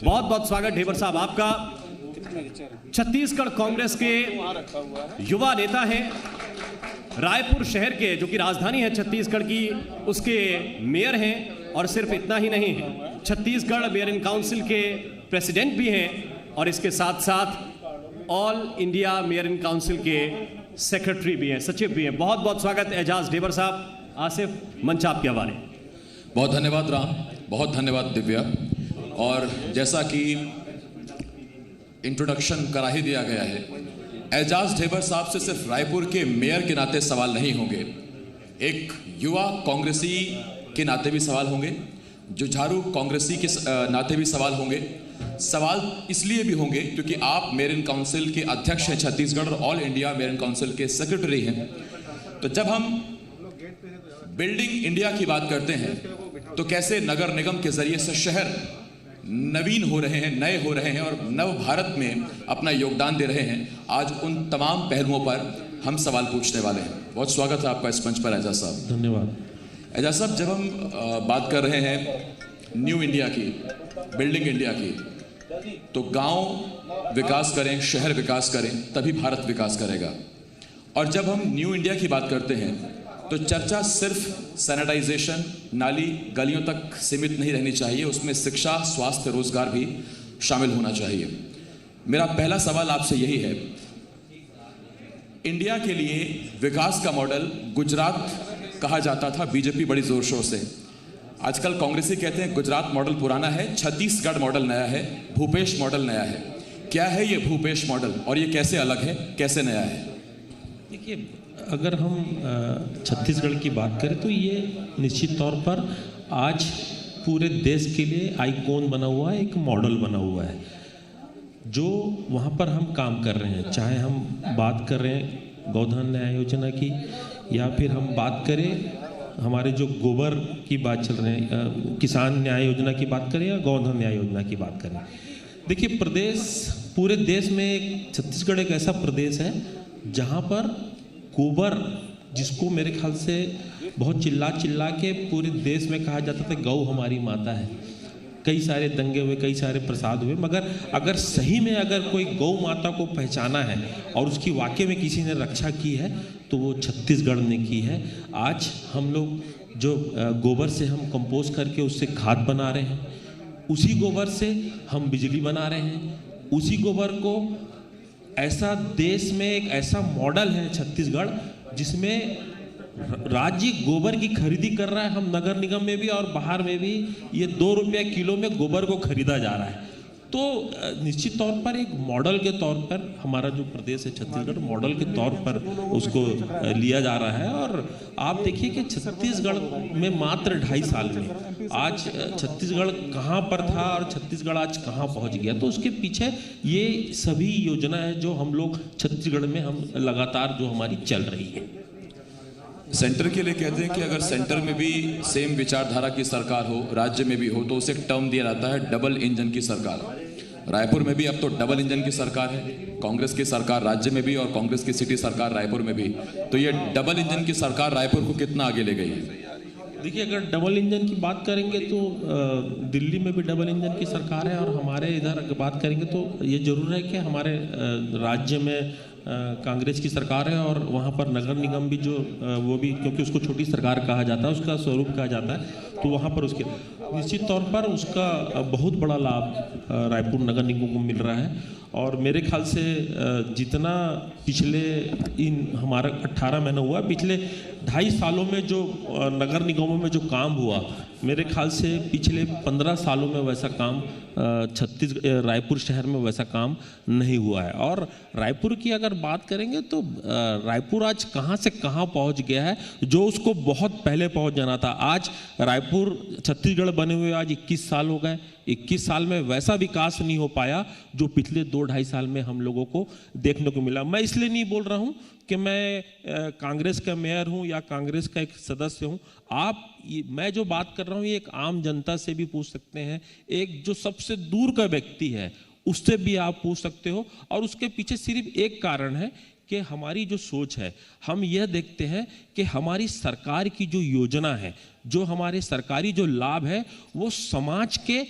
बहुत बहुत स्वागत ढेबर साहब आपका। छत्तीसगढ़ कांग्रेस के युवा नेता हैं, रायपुर शहर के जो कि राजधानी है छत्तीसगढ़ की, उसके मेयर हैं और सिर्फ इतना ही नहीं, छत्तीसगढ़ मेयर इन काउंसिल के प्रेसिडेंट भी हैं और इसके साथ साथ all India mayor in council के सेक्रेटरी भी हैं, सचिव भी हैं। बहुत बहुत स्वागत एजाज ढेबर साहब। आसिफ, मंच आपके हवाले। बहुत धन्यवाद राम, बहुत धन्यवाद दिव्या। और जैसा कि इंट्रोडक्शन करा ही दिया गया है, एजाज ढेबर साहब से सिर्फ रायपुर के मेयर के नाते सवाल नहीं होंगे, एक युवा कांग्रेसी के नाते भी सवाल होंगे, जुझारू कांग्रेसी के नाते भी सवाल होंगे। सवाल इसलिए भी होंगे क्योंकि आप मेयर इन काउंसिल के अध्यक्ष हैं छत्तीसगढ़ और all India mayor in council के सेक्रेटरी हैं। तो जब हम बिल्डिंग इंडिया की बात करते हैं तो कैसे नगर निगम के जरिए से शहर नवीन हो रहे हैं, नए हो रहे हैं और नव भारत में अपना योगदान दे रहे हैं, आज उन तमाम पहलुओं पर हम सवाल पूछने वाले हैं। बहुत स्वागत है आपका इस मंच पर एजाज साहब। धन्यवाद। एजाज साहब, जब हम बात कर रहे हैं न्यू इंडिया की, बिल्डिंग इंडिया की, तो गांव विकास करें, शहर विकास करें, तभी भारत विकास करेगा। और जब हम न्यू इंडिया की बात करते हैं तो चर्चा सिर्फ सैनिटाइजेशन, नाली गलियों तक सीमित नहीं रहनी चाहिए, उसमें शिक्षा, स्वास्थ्य, रोजगार भी शामिल होना चाहिए। मेरा पहला सवाल आपसे यही है, इंडिया के लिए विकास का मॉडल गुजरात कहा जाता था बीजेपी बड़ी जोर शोर से। आजकल कांग्रेसी कहते हैं गुजरात मॉडल पुराना है, छत्तीसगढ़ मॉडल नया है, भूपेश मॉडल नया है। क्या है ये भूपेश मॉडल और ये कैसे अलग है, कैसे नया है? देखिए, अगर हम छत्तीसगढ़ की बात करें तो ये निश्चित तौर पर आज पूरे देश के लिए आइकॉन बना हुआ है, एक मॉडल बना हुआ है जो वहाँ पर हम काम कर रहे हैं। चाहे हम बात कर रहे हैं गोधन न्याय योजना की, या फिर हम बात करें हमारे जो गोबर की बात चल रहे हैं, किसान न्याय योजना की बात करें या गोधन न्याय योजना की बात करें। देखिए, प्रदेश, पूरे देश में एक छत्तीसगढ़ एक ऐसा प्रदेश है जहाँ पर गोबर, जिसको मेरे ख्याल से बहुत चिल्ला चिल्ला के पूरे देश में कहा जाता था गौ हमारी माता है, कई सारे दंगे हुए, कई सारे प्रसाद हुए, मगर अगर सही में अगर कोई गौ माता को पहचाना है और उसकी वाकई में किसी ने रक्षा की है तो वो छत्तीसगढ़ ने की है। आज हम लोग जो गोबर से हम कंपोस्ट करके उससे खाद बना रहे हैं, उसी गोबर से हम बिजली बना रहे हैं, उसी गोबर को ऐसा देश में एक ऐसा मॉडल है छत्तीसगढ़ जिसमें राज्य गोबर की खरीदी कर रहा है। हम नगर निगम में भी और बाहर में भी ये 2 रुपये किलो में गोबर को खरीदा जा रहा है। तो निश्चित तौर पर एक मॉडल के तौर पर हमारा जो प्रदेश है छत्तीसगढ़, मॉडल के तौर पर उसको लिया जा रहा है। और आप देखिए कि छत्तीसगढ़ में मात्र 2.5 साल में आज छत्तीसगढ़ कहाँ पर था और छत्तीसगढ़ आज कहाँ पहुँच गया। तो उसके पीछे ये सभी योजना है जो हम लोग छत्तीसगढ़ में हम लगातार जो हमारी चल रही है। सेंटर के लिए कहते हैं कि अगर सेंटर में भी सेम विचारधारा की सरकार हो, राज्य में भी हो, तो उसे टर्म दिया जाता है डबल इंजन की सरकार। रायपुर में भी अब तो डबल इंजन की सरकार है, कांग्रेस की सरकार राज्य में भी और कांग्रेस की सिटी सरकार रायपुर में भी। तो ये डबल इंजन की सरकार रायपुर को कितना आगे ले गई है? देखिए, अगर डबल इंजन की बात करेंगे तो दिल्ली में भी डबल इंजन की सरकार है, और हमारे इधर अगर बात करेंगे तो ये जरूर है कि हमारे राज्य में कांग्रेस की सरकार है और वहाँ पर नगर निगम भी जो वो भी, क्योंकि उसको छोटी सरकार कहा जाता है, उसका स्वरूप कहा जाता है, तो वहाँ पर उसके निश्चित तौर पर उसका बहुत बड़ा लाभ रायपुर नगर निगम को मिल रहा है। और मेरे ख्याल से जितना पिछले हमारा 18 महीना हुआ, पिछले 2.5 सालों में जो नगर निगमों में जो काम हुआ, मेरे ख्याल से पिछले 15 सालों में वैसा काम रायपुर शहर में वैसा काम नहीं हुआ है। और रायपुर की अगर बात करेंगे तो रायपुर आज कहाँ से कहाँ पहुँच गया है, जो उसको बहुत पहले पहुँच जाना था। आज रायपुर, छत्तीसगढ़ बने हुए आज 21 साल हो गए। 21 साल में वैसा विकास नहीं हो पाया जो पिछले 2-2.5 साल में हम लोगों को देखने को मिला। मैं इसलिए नहीं बोल रहा हूँ कि मैं कांग्रेस का मेयर हूँ या कांग्रेस का एक सदस्य हूँ। मैं जो बात कर रहा हूँ ये एक आम जनता से भी पूछ सकते हैं, एक जो सबसे दूर का व्यक्ति है उससे भी आप पूछ सकते हो। और उसके पीछे सिर्फ एक कारण है कि हमारी जो सोच है, हम यह देखते हैं कि हमारी सरकार की जो योजना है, जो हमारे सरकारी जो लाभ है, वो समाज के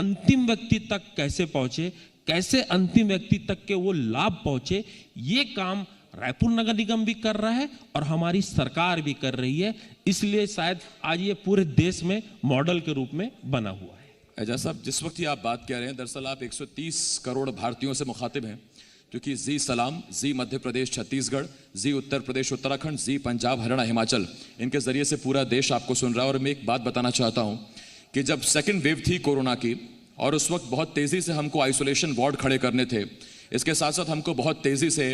अंतिम व्यक्ति तक कैसे पहुंचे, कैसे अंतिम व्यक्ति तक के वो लाभ पहुंचे, ये काम रायपुर नगर निगम भी कर रहा है और हमारी सरकार भी कर रही है। इसलिए शायद आज ये पूरे देश में मॉडल के रूप में बना हुआ है। एजाज साहब, जिस वक्त ये आप बात कह रहे हैं, दरअसल आप 130 करोड़ भारतीयों से मुखातिब हैं, क्योंकि जी सलाम, जी मध्य प्रदेश छत्तीसगढ़, जी उत्तर प्रदेश उत्तराखंड, जी पंजाब हरियाणा हिमाचल, इनके जरिए से पूरा देश आपको सुन रहा है। और मैं एक बात बताना चाहता हूं कि जब सेकेंड वेव थी कोरोना की और उस वक्त बहुत तेज़ी से हमको आइसोलेशन वार्ड खड़े करने थे, इसके साथ साथ हमको बहुत तेज़ी से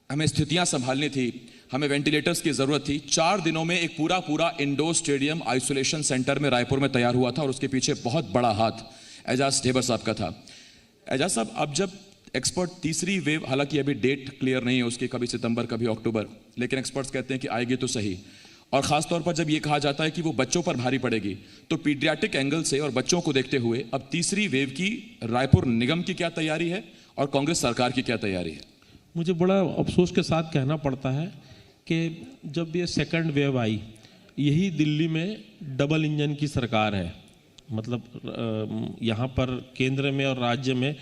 हमें स्थितियां संभालनी थी, हमें वेंटिलेटर्स की ज़रूरत थी। 4 दिनों में एक पूरा इंडोर स्टेडियम आइसोलेशन सेंटर में रायपुर में तैयार हुआ था और उसके पीछे बहुत बड़ा हाथ एजाज ढेबर साहब का था। एजाज साहब, अब जब एक्सपर्ट तीसरी वेव, हालांकि अभी डेट क्लियर नहीं है उसकी, कभी सितंबर कभी अक्टूबर, लेकिन एक्सपर्ट्स कहते हैं कि आएगी तो सही, और ख़ासतौर पर जब ये कहा जाता है कि वो बच्चों पर भारी पड़ेगी, तो पीडियाट्रिक एंगल से और बच्चों को देखते हुए अब तीसरी वेव की रायपुर निगम की क्या तैयारी है और कांग्रेस सरकार की क्या तैयारी है? मुझे बड़ा अफसोस के साथ कहना पड़ता है कि जब ये सेकंड वेव आई, यही दिल्ली में डबल इंजन की सरकार है। मतलब यहाँ पर केंद्र में और राज्य में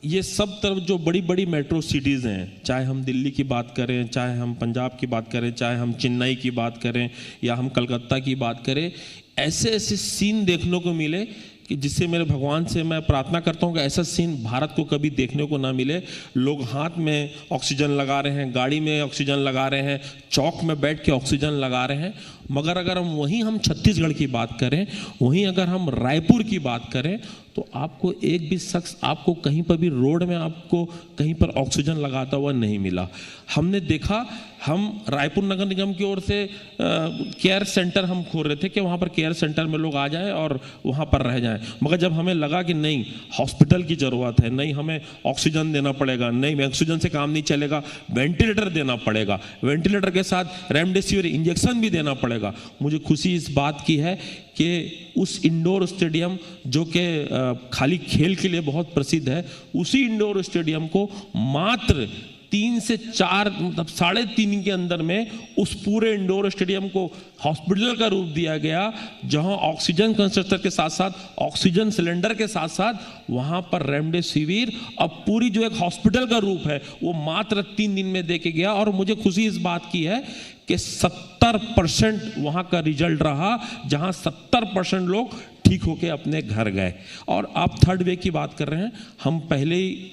ये सब तरफ जो बड़ी बड़ी मेट्रो सिटीज़ हैं, चाहे हम दिल्ली की बात करें, चाहे हम पंजाब की बात करें, चाहे हम चेन्नई की बात करें या हम कलकत्ता की बात करें, ऐसे ऐसे सीन देखने को मिले कि जिससे मेरे भगवान से मैं प्रार्थना करता हूँ कि ऐसा सीन भारत को कभी देखने को ना मिले। लोग हाथ में ऑक्सीजन लगा रहे हैं, गाड़ी में ऑक्सीजन लगा रहे हैं, चौक में बैठ के ऑक्सीजन लगा रहे हैं। मगर अगर हम छत्तीसगढ़ की बात करें, वहीं अगर हम रायपुर की बात करें, तो आपको एक भी शख्स आपको कहीं पर भी रोड में आपको कहीं पर ऑक्सीजन लगाता हुआ नहीं मिला। हमने देखा, हम रायपुर नगर निगम की ओर से केयर सेंटर हम खोल रहे थे कि वहाँ पर केयर सेंटर में लोग आ जाएं और वहाँ पर रह जाएं, मगर जब हमें लगा कि नहीं, हॉस्पिटल की ज़रूरत है, नहीं हमें ऑक्सीजन देना पड़ेगा, नहीं ऑक्सीजन से काम नहीं चलेगा, वेंटिलेटर देना पड़ेगा, वेंटिलेटर के साथ रेमडेसिविर इंजेक्शन भी देना पड़ेगा। मुझे खुशी इस बात की है कि उस इंडोर स्टेडियम जो कि खाली खेल के लिए बहुत प्रसिद्ध है, उसी इंडोर स्टेडियम को मात्र 3 से 4 मतलब 3.5 के अंदर में उस पूरे इंडोर स्टेडियम को हॉस्पिटल का रूप दिया गया, जहां ऑक्सीजन कंसंट्रेटर के साथ साथ ऑक्सीजन सिलेंडर के साथ साथ वहां पर रेमडेसिविर, अब पूरी जो एक हॉस्पिटल का रूप है वो मात्र 3 दिन में दे के गया। और मुझे खुशी इस बात की है कि 70% वहां का रिजल्ट रहा, जहां 70% लोग ठीक होके अपने घर गए। और आप थर्ड वेव की बात कर रहे हैं,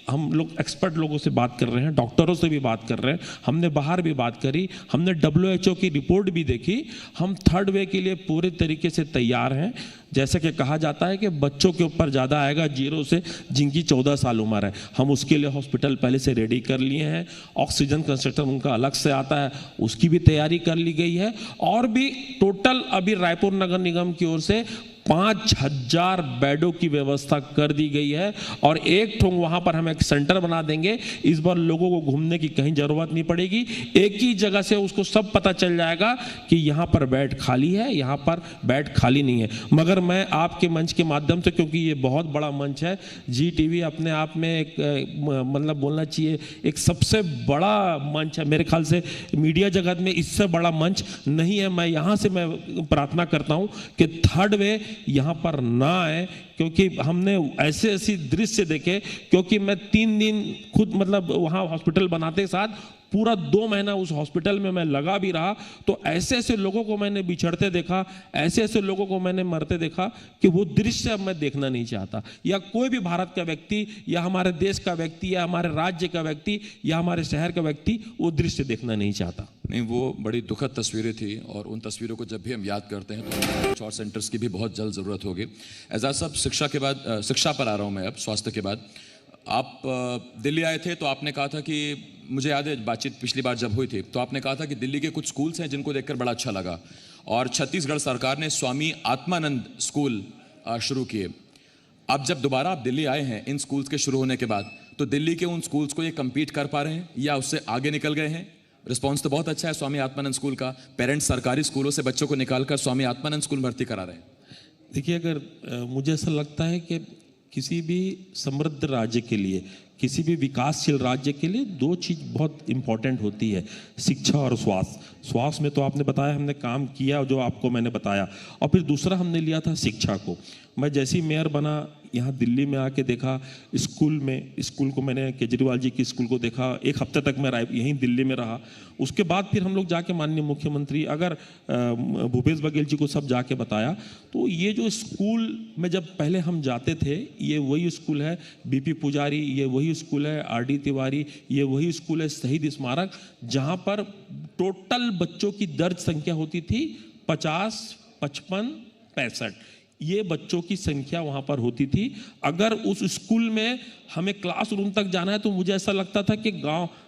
हम लोग एक्सपर्ट लोगों से बात कर रहे हैं, डॉक्टरों से भी बात कर रहे हैं, हमने बाहर भी बात करी, हमने WHO की रिपोर्ट भी देखी। हम थर्ड वेव के लिए पूरे तरीके से तैयार हैं। जैसे कि कहा जाता है कि बच्चों के ऊपर ज़्यादा आएगा 0 से जिनकी 14 साल उम्र है, हम उसके लिए हॉस्पिटल पहले से रेडी कर लिए हैं। ऑक्सीजन कंसंट्रेटर उनका अलग से आता है, उसकी भी तैयारी कर ली गई है। और भी टोटल अभी रायपुर नगर निगम की ओर से 5000 बेडों की व्यवस्था कर दी गई है और एक ठोंग वहां पर हम एक सेंटर बना देंगे। इस बार लोगों को घूमने की कहीं जरूरत नहीं पड़ेगी, एक ही जगह से उसको सब पता चल जाएगा कि यहाँ पर बेड खाली है, यहाँ पर बेड खाली नहीं है। मगर मैं आपके मंच के माध्यम से, क्योंकि ये बहुत बड़ा मंच है, जी टीवी अपने आप में एक मतलब बोलना चाहिए एक सबसे बड़ा मंच है, मेरे ख्याल से मीडिया जगत में इससे बड़ा मंच नहीं है। मैं यहाँ से मैं प्रार्थना करता हूँ कि थर्ड वे यहाँ पर ना आए, क्योंकि हमने ऐसे दृश्य देखे। क्योंकि मैं 3 दिन खुद मतलब वहाँ हॉस्पिटल बनाते साथ पूरा 2 महीना उस हॉस्पिटल में मैं लगा भी रहा, तो ऐसे ऐसे लोगों को मैंने बिछड़ते देखा, ऐसे ऐसे लोगों को मैंने मरते देखा कि वो दृश्य अब मैं देखना नहीं चाहता। या कोई भी भारत का व्यक्ति या हमारे देश का व्यक्ति या हमारे राज्य का व्यक्ति या हमारे शहर का व्यक्ति वो दृश्य देखना नहीं चाहता। नहीं, वो बड़ी दुखद तस्वीरें थी और उन तस्वीरों को जब भी हम याद करते हैं तो कुछ और सेंटर्स की भी बहुत जल्द ज़रूरत होगी। एजाज साहब, शिक्षा पर आ रहा हूँ मैं अब, स्वास्थ्य के बाद। आप दिल्ली आए थे तो आपने कहा था कि, मुझे याद है बातचीत पिछली बार जब हुई थी तो आपने कहा था कि दिल्ली के कुछ स्कूल्स हैं जिनको देखकर बड़ा अच्छा लगा और छत्तीसगढ़ सरकार ने स्वामी आत्मानंद स्कूल शुरू किए। अब जब दोबारा आप दिल्ली आए हैं इन स्कूल्स के शुरू होने के बाद, तो दिल्ली के उन स्कूल्स को ये कम्पीट कर पा रहे हैं या उससे आगे निकल गए हैं? रिस्पॉन्स तो बहुत अच्छा है स्वामी आत्मानंद स्कूल का, पेरेंट्स सरकारी स्कूलों से बच्चों को निकालकर स्वामी आत्मानंद स्कूल भर्ती करा रहे हैं। देखिए, अगर मुझे ऐसा लगता है कि किसी भी समृद्ध राज्य के लिए, किसी भी विकासशील राज्य के लिए दो चीज़ बहुत इम्पॉर्टेंट होती है, शिक्षा और स्वास्थ्य। स्वास्थ्य में तो आपने बताया हमने काम किया जो आपको मैंने बताया, और फिर दूसरा हमने लिया था शिक्षा को। मैं जैसे ही मेयर बना यहाँ दिल्ली में आके देखा स्कूल को मैंने केजरीवाल जी की स्कूल को देखा। एक हफ्ते तक मैं यहीं दिल्ली में रहा। उसके बाद फिर हम लोग जाके माननीय मुख्यमंत्री अगर भूपेश बघेल जी को सब जाके बताया। तो ये जो स्कूल में जब पहले हम जाते थे, ये वही स्कूल है बीपी पुजारी, ये वही स्कूल है आरडी तिवारी, ये वही स्कूल है शहीद स्मारक, जहाँ पर टोटल बच्चों की दर्ज संख्या होती थी 50, 55, 65। ये बच्चों की संख्या वहाँ पर होती थी। अगर उस स्कूल में हमें क्लासरूम तक जाना है तो मुझे ऐसा लगता था कि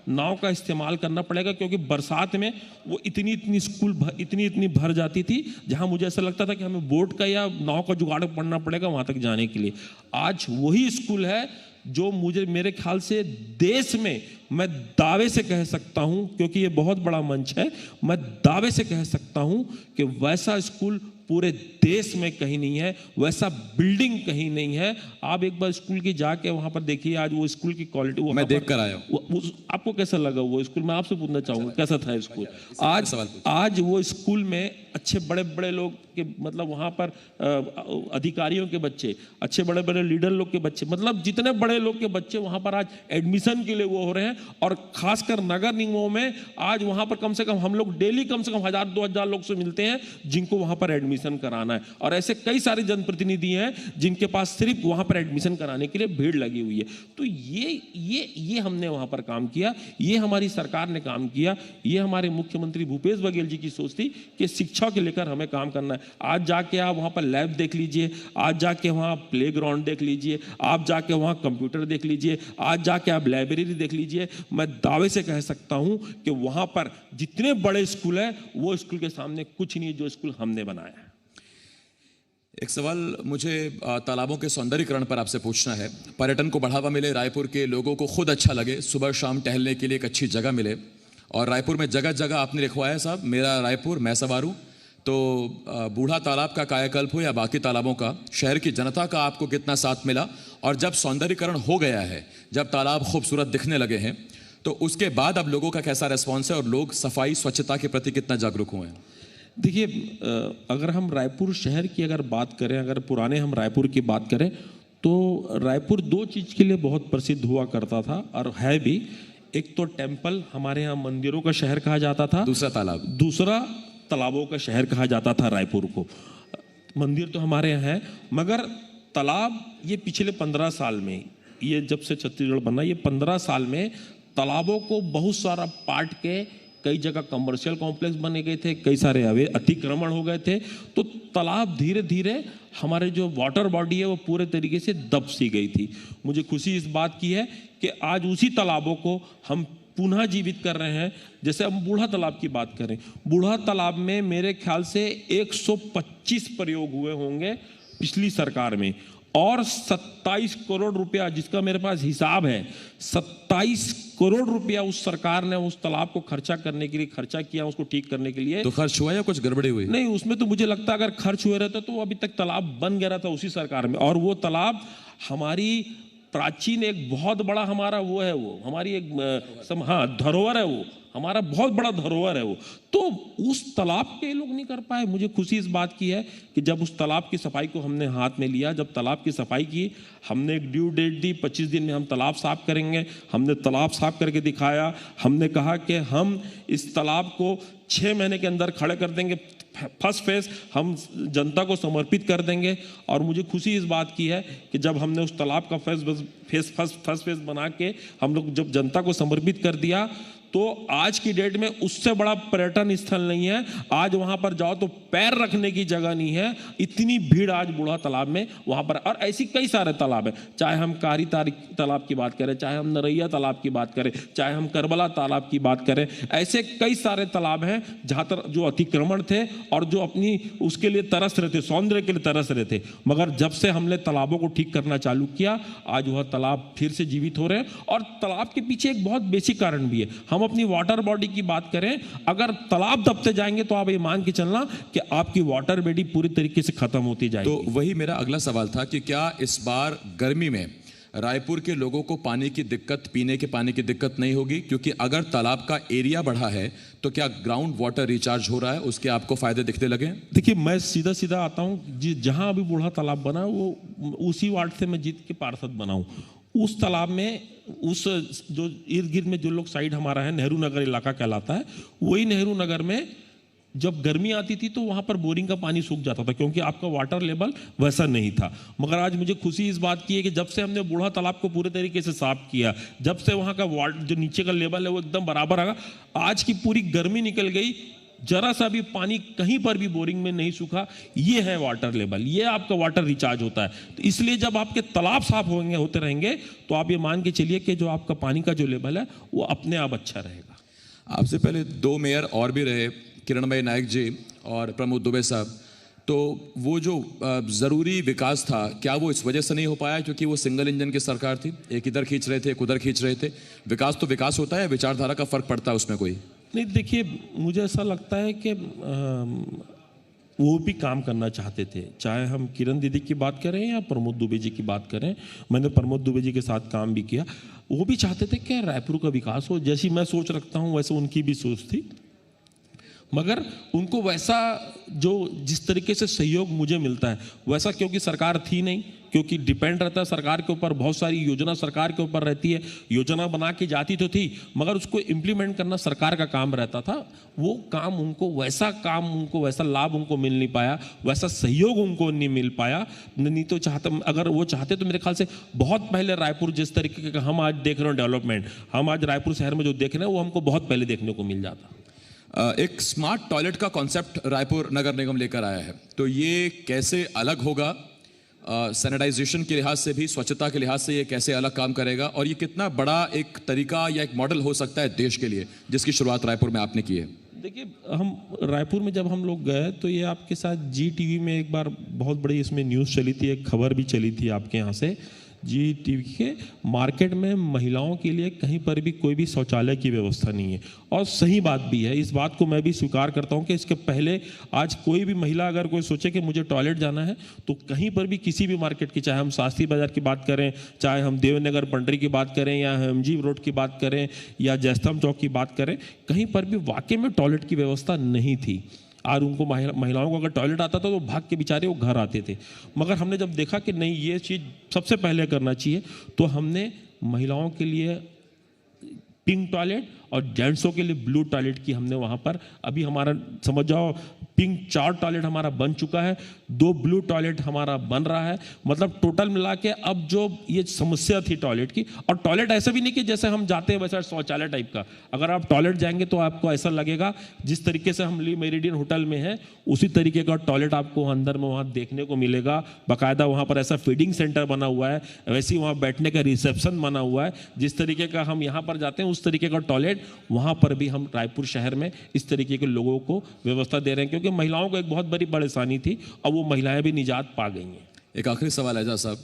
नाव का इस्तेमाल करना पड़ेगा, क्योंकि बरसात में वो इतनी भर जाती थी, जहाँ मुझे ऐसा लगता था कि हमें बोट का या नाव का जुगाड़ पड़ना पड़ेगा वहाँ तक जाने के लिए। आज वही स्कूल है जो मेरे ख्याल से देश में मैं दावे से कह सकता हूँ, क्योंकि ये बहुत बड़ा मंच है, मैं दावे से कह सकता हूँ कि वैसा स्कूल पूरे देश में कहीं नहीं है, वैसा बिल्डिंग कहीं नहीं है। आप एक बार स्कूल की जाके वहां पर देखिए, आज वो स्कूल की क्वालिटी मैं देख कर आया हूं। आपको कैसा लगा वो स्कूल? मैं आपसे पूछना चाहूंगा कैसा था स्कूल? आज वो स्कूल में अच्छे बड़े बड़े लोग के, मतलब वहां पर अधिकारियों के बच्चे, अच्छे बड़े बड़े लीडर लोग के बच्चे, मतलब जितने बड़े लोग के बच्चे वहां पर आज एडमिशन के लिए वो हो रहे हैं। और खासकर नगर निगमों में आज वहां पर कम से कम हम लोग डेली कम से कम 1000-2000 लोग से मिलते हैं जिनको वहां पर एडमिशन कराना है। और ऐसे कई सारे जनप्रतिनिधि हैं जिनके पास सिर्फ वहां पर एडमिशन कराने के लिए भीड़ लगी हुई है। तो ये हमने वहां पर काम किया, ये हमारी सरकार ने काम किया, ये हमारे मुख्यमंत्री भूपेश बघेल जी की सोच थी कि शिक्षा के लेकर हमें काम करना है। आज जाके आप वहां पर लैब देख लीजिए, आज जाके वहां प्लेग्राउंड देख लीजिए, आप जाके वहां कंप्यूटर देख लीजिए, आज जाके आप लाइब्रेरी देख लीजिए। मैं दावे से कह सकता हूं कि वहां पर जितने बड़े स्कूल है वो स्कूल के सामने कुछ नहीं है जो स्कूल हमने बनाया है। एक सवाल मुझे तालाबों के सौंदर्यीकरण पर आपसे पूछना है। पर्यटन को बढ़ावा मिले, रायपुर के लोगों को खुद अच्छा लगे, सुबह शाम टहलने के लिए एक अच्छी जगह मिले, और रायपुर में जगह जगह आपने लिखवाया साहब मेरा रायपुर मैं सवारू। तो बूढ़ा तालाब का कायाकल्प हो या बाकी तालाबों का, शहर की जनता का आपको कितना साथ मिला? और जब सौंदर्यीकरण हो गया है, जब तालाब खूबसूरत दिखने लगे हैं, तो उसके बाद अब लोगों का कैसा रिस्पॉन्स है और लोग सफाई स्वच्छता के प्रति कितना जागरूक हुए हैं? देखिए, अगर हम रायपुर शहर की अगर बात करें, अगर पुराने हम रायपुर की बात करें, तो रायपुर दो चीज़ के लिए बहुत प्रसिद्ध हुआ करता था और है भी। एक तो टेम्पल, हमारे यहाँ मंदिरों का शहर कहा जाता था, दूसरा तालाबों का शहर कहा जाता था रायपुर को। मंदिर तो हमारे यहाँ है, मगर तालाब ये पिछले 15 साल में, ये जब से छत्तीसगढ़ बना, ये 15 साल में तालाबों को बहुत सारा पार्ट के कई जगह कमर्शियल कॉम्प्लेक्स बने गए थे, कई सारे अतिक्रमण हो गए थे। तो तालाब धीरे धीरे हमारे जो वाटर बॉडी है वो पूरे तरीके से दब सी गई थी। मुझे खुशी इस बात की है कि आज उसी तालाबों को हम पुनः जीवित कर रहे हैं। जैसे हम बूढ़ा तालाब की बात करें, बूढ़ा तालाब में मेरे ख्याल से 125 प्रयोग हुए होंगे पिछली सरकार में, और 27 करोड़ रुपया, जिसका मेरे पास हिसाब है, 27 करोड़ रुपया उस सरकार ने उस तालाब को खर्चा करने के लिए खर्चा किया, उसको ठीक करने के लिए। तो खर्च हुआ या कुछ गड़बड़ी हुई? नहीं, उसमें तो मुझे लगता है अगर खर्च हुए रहता तो अभी तक तालाब बन गया था उसी सरकार में। और वो तालाब हमारी प्राचीन एक बहुत बड़ा हमारा वो है, वो हमारी एक धरोहर है, वो हमारा बहुत बड़ा धरोहर है वो। तो उस तालाब के लोग नहीं कर पाए। मुझे खुशी इस बात की है कि जब उस तालाब की सफाई को हमने हाथ में लिया, जब तालाब की सफाई की, हमने एक ड्यू डेट दी, 25 दिन में हम तालाब साफ करेंगे। हमने तालाब साफ करके दिखाया। हमने कहा कि हम इस तालाब को 6 महीने के अंदर खड़े कर देंगे, फर्स्ट फेज हम जनता को समर्पित कर देंगे। और मुझे खुशी इस बात की है कि जब हमने उस तालाब का फर्स्ट फेज बना के हम लोग जब जनता को समर्पित कर दिया, तो आज की डेट में उससे बड़ा पर्यटन स्थल नहीं है। आज वहां पर जाओ तो पैर रखने की जगह नहीं है, इतनी भीड़ आज बूढ़ा तालाब में वहां पर। और ऐसी कई सारे तालाब है, चाहे हम कारी तालाब की बात करें, चाहे हम नरैया तालाब की बात करें, चाहे हम करबला तालाब की बात करें, ऐसे कई सारे तालाब हैं जहां पर जो अतिक्रमण थे और जो अपनी उसके लिए तरस रहे थे, सौंदर्य के लिए तरस रहे थे। मगर जब से हमने तालाबों को ठीक करना चालू किया, आज वह तालाब फिर से जीवित हो रहे हैं। और तालाब के पीछे एक बहुत बेसिक कारण भी है। हम अपनी वाटर बॉडी की बात करें, अगर तालाब दबते जाएंगे तो आप ये मान के चलना कि आपकी वाटर बॉडी पूरी तरीके से खत्म होती जाएगी। तो वही मेरा अगला सवाल था कि क्या इस बार गर्मी में रायपुर के लोगों को पानी की दिक्कत, पीने के पानी की दिक्कत नहीं होगी? क्योंकि अगर तालाब का एरिया बढ़ा है तो क्या ग्राउंड वाटर रिचार्ज हो रहा है, उसके आपको फायदे दिखने लगे? देखिए, मैं सीधा सीधा आता हूँ, जहाँ अभी बूढ़ा तालाब बना वो उसी वार्ड से मैं जीत के पार्षद बना हूँ। उस तालाब में उस जो इर्द गिर्द में जो लोग साइड हमारा है, नेहरू नगर इलाका कहलाता है, वही नेहरू नगर में जब गर्मी आती थी तो वहाँ पर बोरिंग का पानी सूख जाता था, क्योंकि आपका वाटर लेवल वैसा नहीं था। मगर आज मुझे खुशी इस बात की है कि जब से हमने बूढ़ा तालाब को पूरे तरीके से साफ किया, जब से वहाँ का वाटर जो नीचे का लेवल है वो एकदम बराबर आ गया, आज की पूरी गर्मी निकल गई, जरा सा भी पानी कहीं पर भी बोरिंग में नहीं सूखा। ये है वाटर लेवल, ये आपका वाटर रिचार्ज होता है। तो इसलिए जब आपके तालाब साफ होते रहेंगे तो आप ये मान के चलिए कि जो आपका पानी का जो लेवल है वो अपने आप अच्छा रहेगा। आपसे पहले 2 मेयर और भी रहे, किरणमयी नायक जी और प्रमोद दुबे साहब, तो वो जो ज़रूरी विकास था, क्या वो इस वजह से नहीं हो पाया क्योंकि वो सिंगल इंजन की सरकार थी? एक इधर खींच रहे थे, एक उधर खींच रहे थे। विकास तो विकास होता है, विचारधारा का फर्क पड़ता है उसमें कोई नहीं। देखिए, मुझे ऐसा लगता है कि वो भी काम करना चाहते थे, चाहे हम किरण दीदी की बात करें या प्रमोद दुबे जी की बात करें। मैंने प्रमोद दुबे जी के साथ काम भी किया। वो भी चाहते थे कि रायपुर का विकास हो, जैसी मैं सोच रखता हूँ वैसे उनकी भी सोच थी, मगर उनको वैसा जो जिस तरीके से सहयोग मुझे मिलता है वैसा, क्योंकि सरकार थी नहीं, क्योंकि डिपेंड रहता है सरकार के ऊपर, बहुत सारी योजना सरकार के ऊपर रहती है। योजना बना के जाती तो थी, मगर उसको इम्प्लीमेंट करना सरकार का काम रहता था। वो काम उनको वैसा लाभ उनको मिल नहीं पाया, वैसा सहयोग उनको नहीं मिल पाया। नहीं तो अगर वो चाहते तो मेरे ख्याल से बहुत पहले रायपुर जिस तरीके का हम आज देख रहे हैं डेवलपमेंट, हम आज रायपुर शहर में जो देख रहे हैं वो हमको बहुत पहले देखने को मिल जाता। एक स्मार्ट टॉयलेट का कॉन्सेप्ट रायपुर नगर निगम लेकर आया है, तो ये कैसे अलग होगा? सैनिटाइजेशन के लिहाज से भी, स्वच्छता के लिहाज से ये कैसे अलग काम करेगा, और ये कितना बड़ा एक तरीका या एक मॉडल हो सकता है देश के लिए, जिसकी शुरुआत रायपुर में आपने की है? देखिए, हम रायपुर में जब हम लोग गए तो ये आपके साथ जी टीवी में एक बार बहुत बड़ी इसमें न्यूज़ चली थी, एक खबर भी चली थी आपके यहाँ से। जी टीवी के मार्केट में महिलाओं के लिए कहीं पर भी कोई भी शौचालय की व्यवस्था नहीं है, और सही बात भी है। इस बात को मैं भी स्वीकार करता हूं कि इसके पहले आज कोई भी महिला अगर कोई सोचे कि मुझे टॉयलेट जाना है तो कहीं पर भी किसी भी मार्केट की, चाहे हम शास्त्री बाजार की बात करें, चाहे हम देवनगर पंडरी की बात करें, या एमजी रोड की बात करें, या जयस्तंभ चौक की बात करें, कहीं पर भी वाकई में टॉयलेट की व्यवस्था नहीं थी। और उनको महिलाओं को अगर टॉयलेट आता था तो भाग के बेचारे वो घर आते थे। मगर हमने जब देखा कि नहीं, ये चीज़ सबसे पहले करना चाहिए, तो हमने महिलाओं के लिए पिंक टॉयलेट और जेंट्सों के लिए ब्लू टॉयलेट की हमने वहाँ पर, अभी हमारा समझ जाओ पिंक 4 टॉयलेट हमारा बन चुका है, 2 ब्लू टॉयलेट हमारा बन रहा है। मतलब टोटल मिला के अब जो ये समस्या थी टॉयलेट की, और टॉयलेट ऐसा भी नहीं कि जैसे हम जाते हैं वैसा शौचालय टाइप का, अगर आप टॉयलेट जाएंगे तो आपको ऐसा लगेगा जिस तरीके से हम ली मेरिडियन होटल में है उसी तरीके का टॉयलेट आपको अंदर में वहाँ देखने को मिलेगा। बाकायदा वहाँ पर ऐसा फीडिंग सेंटर बना हुआ है, वैसे ही वहाँ बैठने का रिसेप्शन बना हुआ है। जिस तरीके का हम यहाँ पर जाते हैं उस तरीके का टॉयलेट वहाँ पर भी हम रायपुर शहर में इस तरीके के लोगों को व्यवस्था दे रहे हैं, क्योंकि महिलाओं को एक बहुत बड़ी परेशानी थी और वो महिलाएं भी निजात पा गई हैं। एक आखिरी सवाल एजाज साहब,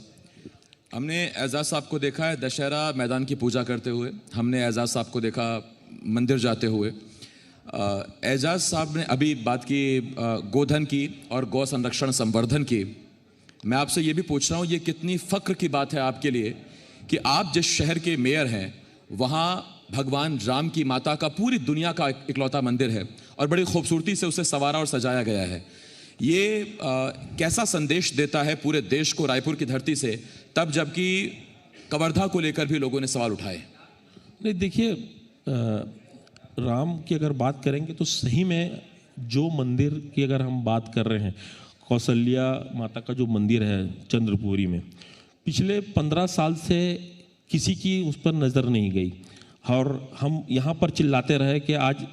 हमने एजाज साहब को देखा है दशहरा मैदान की पूजा करते हुए, हमने एजाज साहब को देखा मंदिर जाते हुए। एजाज साहब ने अभी बात की गोधन की और गौ संरक्षण संवर्धन की। मैं आपसे ये भी पूछ रहा हूँ, ये कितनी फक्र की बात है आपके लिए कि आप जिस शहर के मेयर हैं वहाँ भगवान राम की माता का पूरी दुनिया का इकलौता मंदिर है और बड़ी खूबसूरती से उसे संवारा और सजाया गया है। ये कैसा संदेश देता है पूरे देश को रायपुर की धरती से, तब जबकि कवर्धा को लेकर भी लोगों ने सवाल उठाए? नहीं, देखिए, राम की अगर बात करेंगे तो सही में जो मंदिर की अगर हम बात कर रहे हैं, कौशल्या माता का जो मंदिर है चंद्रपुरी में, पिछले 15 साल से किसी की उस पर नज़र नहीं गई, और हम यहाँ पर चिल्लाते रहे कि आज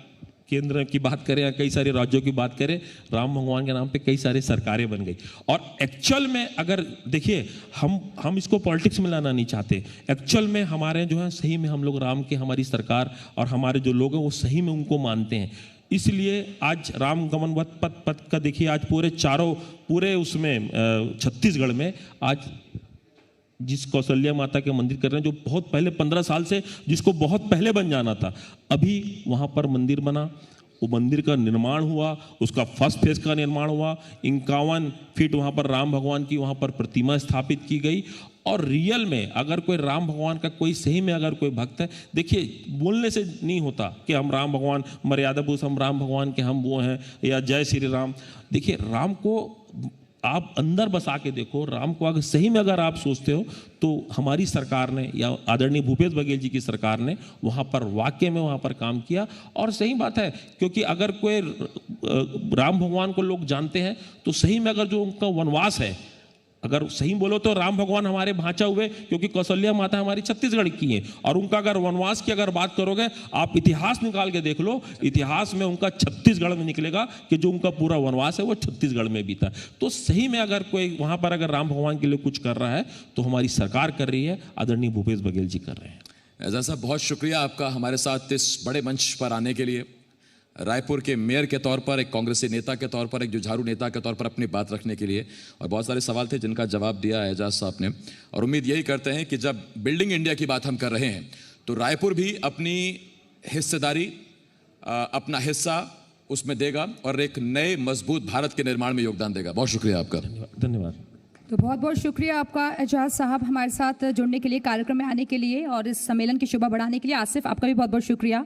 केंद्र की बात करें या कई सारे राज्यों की बात करें, राम भगवान के नाम पे कई सारी सरकारें बन गई। और एक्चुअल में अगर देखिए, हम इसको पॉलिटिक्स में लाना नहीं चाहते। एक्चुअल में हमारे जो है सही में हम लोग राम की हमारी सरकार और हमारे जो लोग हैं वो सही में उनको मानते हैं। इसलिए आज राम गमन पथ का देखिए, आज पूरे उसमें छत्तीसगढ़ में आज जिस कौशल्या माता के मंदिर कर रहे हैं, जो बहुत पहले 15 साल से जिसको बहुत पहले बन जाना था, अभी वहाँ पर मंदिर बना वो मंदिर का निर्माण हुआ, उसका फर्स्ट फेज का निर्माण हुआ, 51 फीट वहाँ पर राम भगवान की वहाँ पर प्रतिमा स्थापित की गई। और रियल में अगर कोई राम भगवान का कोई सही में अगर कोई भक्त है, देखिए बोलने से नहीं होता कि हम राम भगवान मर्यादा पुरुष, हम राम भगवान के हम वो हैं या जय श्री राम। देखिए राम को आप अंदर बसा के देखो, राम को अगर सही में अगर आप सोचते हो तो हमारी सरकार ने या आदरणीय भूपेश बघेल जी की सरकार ने वहाँ पर वाकई में वहाँ पर काम किया। और सही बात है, क्योंकि अगर कोई राम भगवान को लोग जानते हैं तो सही में अगर जो उनका वनवास है, अगर सही बोलो तो राम भगवान हमारे भांचा हुए, क्योंकि कौशल्या माता हमारी छत्तीसगढ़ की हैं, और उनका अगर वनवास की अगर बात करोगे, आप इतिहास निकाल के देख लो, इतिहास में उनका छत्तीसगढ़ में निकलेगा कि जो उनका पूरा वनवास है वो छत्तीसगढ़ में बीता। तो सही में अगर कोई वहाँ पर अगर राम भगवान के लिए कुछ कर रहा है तो हमारी सरकार कर रही है, आदरणीय भूपेश बघेल जी कर रहे हैं। एजाज साहब, बहुत शुक्रिया आपका हमारे साथ इस बड़े मंच पर आने के लिए। रायपुर के मेयर के तौर पर, एक कांग्रेसी नेता के तौर पर, एक जुझारू नेता के तौर पर अपनी बात रखने के लिए। और बहुत सारे सवाल थे जिनका जवाब दिया एजाज साहब ने। और उम्मीद यही करते हैं कि जब बिल्डिंग इंडिया की बात हम कर रहे हैं तो रायपुर भी अपनी हिस्सेदारी, अपना हिस्सा उसमें देगा और एक नए मजबूत भारत के निर्माण में योगदान देगा। बहुत शुक्रिया आपका। धन्यवाद। तो बहुत बहुत शुक्रिया आपका एजाज साहब, हमारे साथ जुड़ने के लिए, कार्यक्रम में आने के लिए और इस सम्मेलन की शोभा बढ़ाने के लिए। आसिफ, आपका भी बहुत बहुत शुक्रिया।